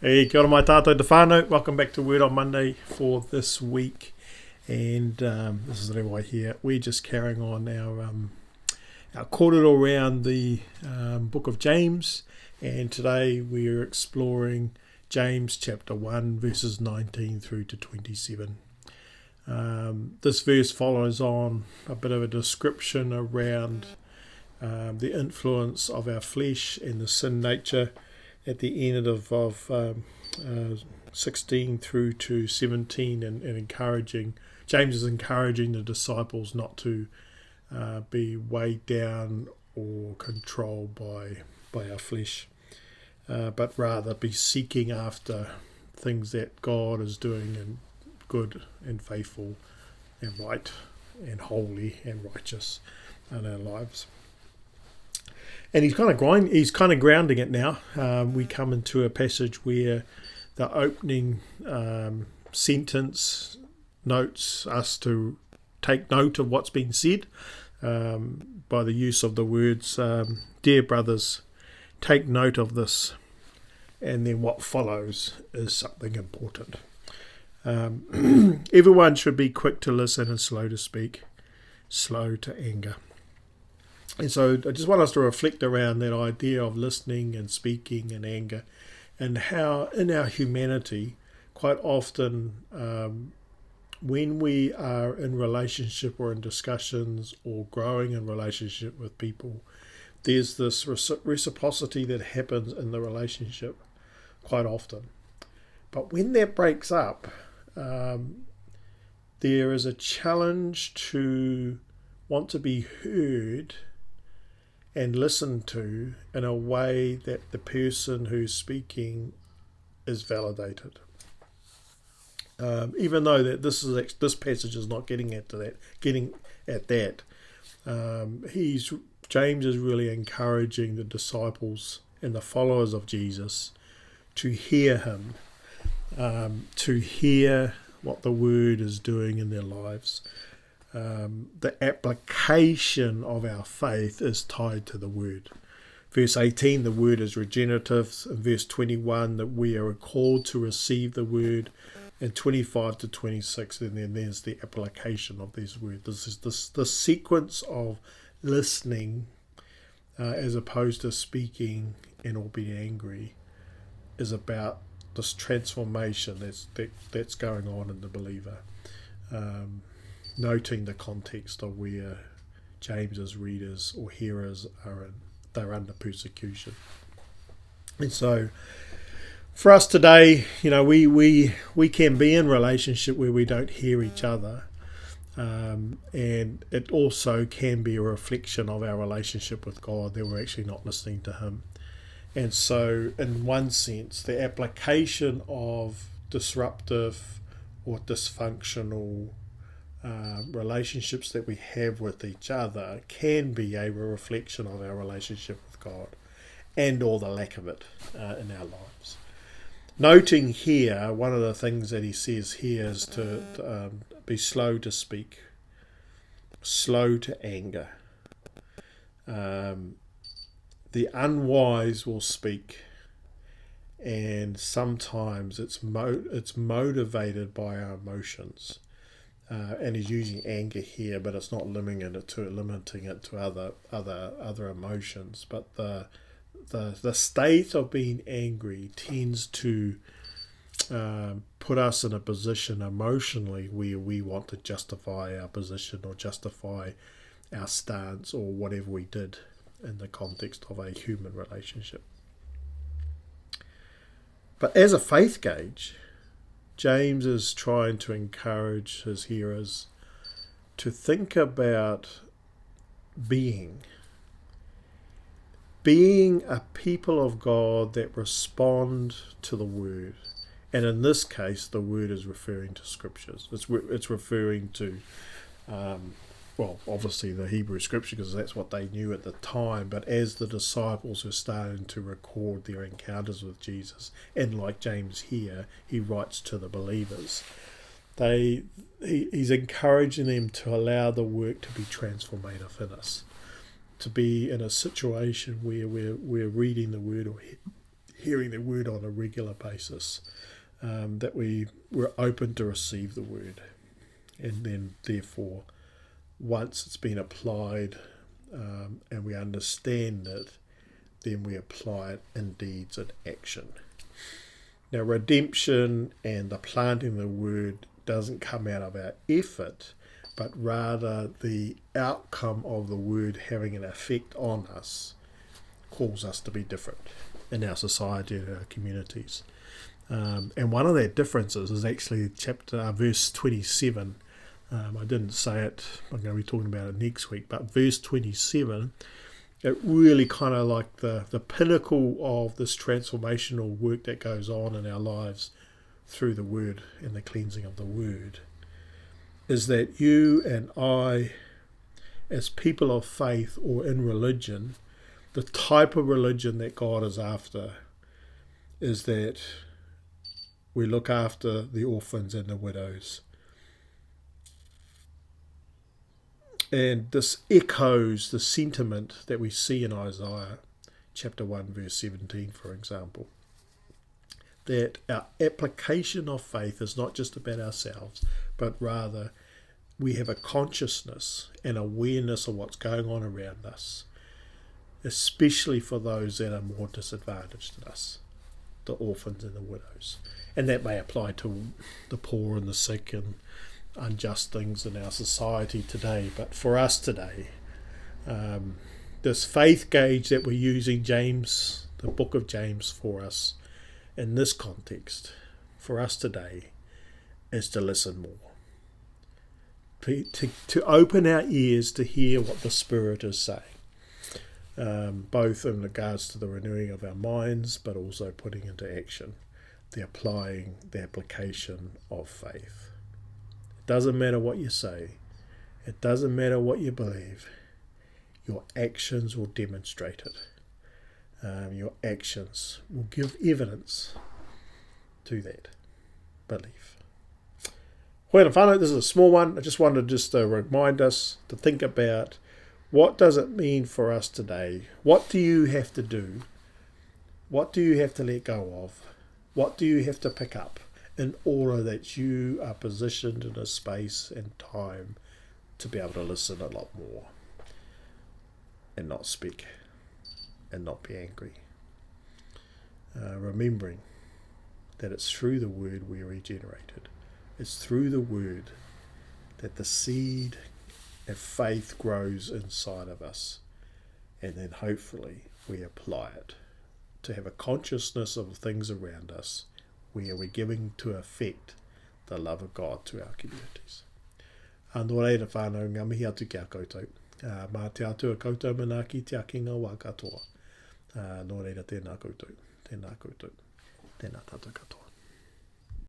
Hey, kia ora mai tātou te whānau. Welcome back to Word on Monday for this week. And this is Rewai here. We're just carrying on our kōrero around the book of James. And today we're exploring James chapter 1, verses 19 through to 27. This verse follows on a bit of a description around the influence of our flesh and the sin nature at the end of 16 through to 17 and encouraging, James is encouraging the disciples not to be weighed down or controlled by our flesh, but rather be seeking after things that God is doing and good and faithful and right and holy and righteous in our lives. And he's kind of grounding it now. We come into a passage where the opening sentence notes us to take note of what's being said by the use of the words, "Dear brothers, take note of this." And then what follows is something important. Everyone should be quick to listen and slow to speak, slow to anger. And so I just want us to reflect around that idea of listening and speaking and anger, and how in our humanity, quite often when we are in relationship or in discussions or growing in relationship with people, there's this reciprocity that happens in the relationship quite often. But when that breaks up, there is a challenge to want to be heard and listened to in a way that the person who's speaking is validated. Even though that this passage is not getting at that. James is really encouraging the disciples and the followers of Jesus to hear him, to hear what the word is doing in their lives. The application of our faith is tied to the word. Verse 18, the word is regenerative. In verse 21, that we are called to receive the word. And 25 to 26, and then there's the application of these words. This is the sequence of listening as opposed to speaking and or being angry is about this transformation that's going on in the believer. Noting the context of where James's readers or hearers are in. They're under persecution. And so for us today, we can be in relationship where we don't hear each other. And it also can be a reflection of our relationship with God, that we're actually not listening to him. And so in one sense, the application of disruptive or dysfunctional relationships that we have with each other can be a reflection of our relationship with God and or the lack of it in our lives. Noting here, one of the things that he says here is to be slow to speak, slow to anger. The unwise will speak, and sometimes it's motivated by our emotions. And he's using anger here, but it's not limiting it to other emotions. But the state of being angry tends to put us in a position emotionally where we want to justify our position or justify our stance or whatever we did in the context of a human relationship. But as a faith gauge, James is trying to encourage his hearers to think about being a people of God that respond to the word. And in this case, the word is referring to scriptures. It's referring to, obviously the Hebrew scripture, because that's what they knew at the time. But as the disciples were starting to record their encounters with Jesus, and like James here, he writes to the believers, he's encouraging them to allow the work to be transformative in us, to be in a situation where we're reading the word or hearing the word on a regular basis, that we're open to receive the word. And then, therefore, once it's been applied and we understand it, then we apply it in deeds and action. Now, redemption and the planting of the word doesn't come out of our effort, but rather the outcome of the word having an effect on us calls us to be different in our society and our communities. And one of their differences is actually verse 27. I didn't say it, I'm going to be talking about it next week, but verse 27, it really kind of like the pinnacle of this transformational work that goes on in our lives through the word and the cleansing of the word, is that you and I, as people of faith or in religion, the type of religion that God is after is that we look after the orphans and the widows. And this echoes the sentiment that we see in Isaiah chapter 1 verse 17, for example, that our application of faith is not just about ourselves, but rather we have a consciousness and awareness of what's going on around us, especially for those that are more disadvantaged than us, the orphans and the widows. And that may apply to the poor and the sick and unjust things in our society today. But for us today, this faith gauge that we're using, James, the book of James for us in this context, for us today, is to listen more. To open our ears to hear what the Spirit is saying, both in regards to the renewing of our minds, but also putting into action the application of faith. It doesn't matter what you say. It doesn't matter what you believe. Your actions will demonstrate it. Your actions will give evidence to that belief. Well, whānau, this is a small one. I just wanted to remind us to think about, what does it mean for us today? What do you have to do? What do you have to let go of? What do you have to pick up in order that you are positioned in a space and time to be able to listen a lot more and not speak and not be angry? Remembering that it's through the word we are regenerated. It's through the word that the seed of faith grows inside of us, and then hopefully we apply it to have a consciousness of things around us where we're giving to effect the love of God to our communities. Nō reira whānau, ngā mihi atu ki a koutou. Mā te atua koutou manaaki te akinga wā katoa. Nō reira tēnā koutou, tēnā koutou, tēnā tātou katoa.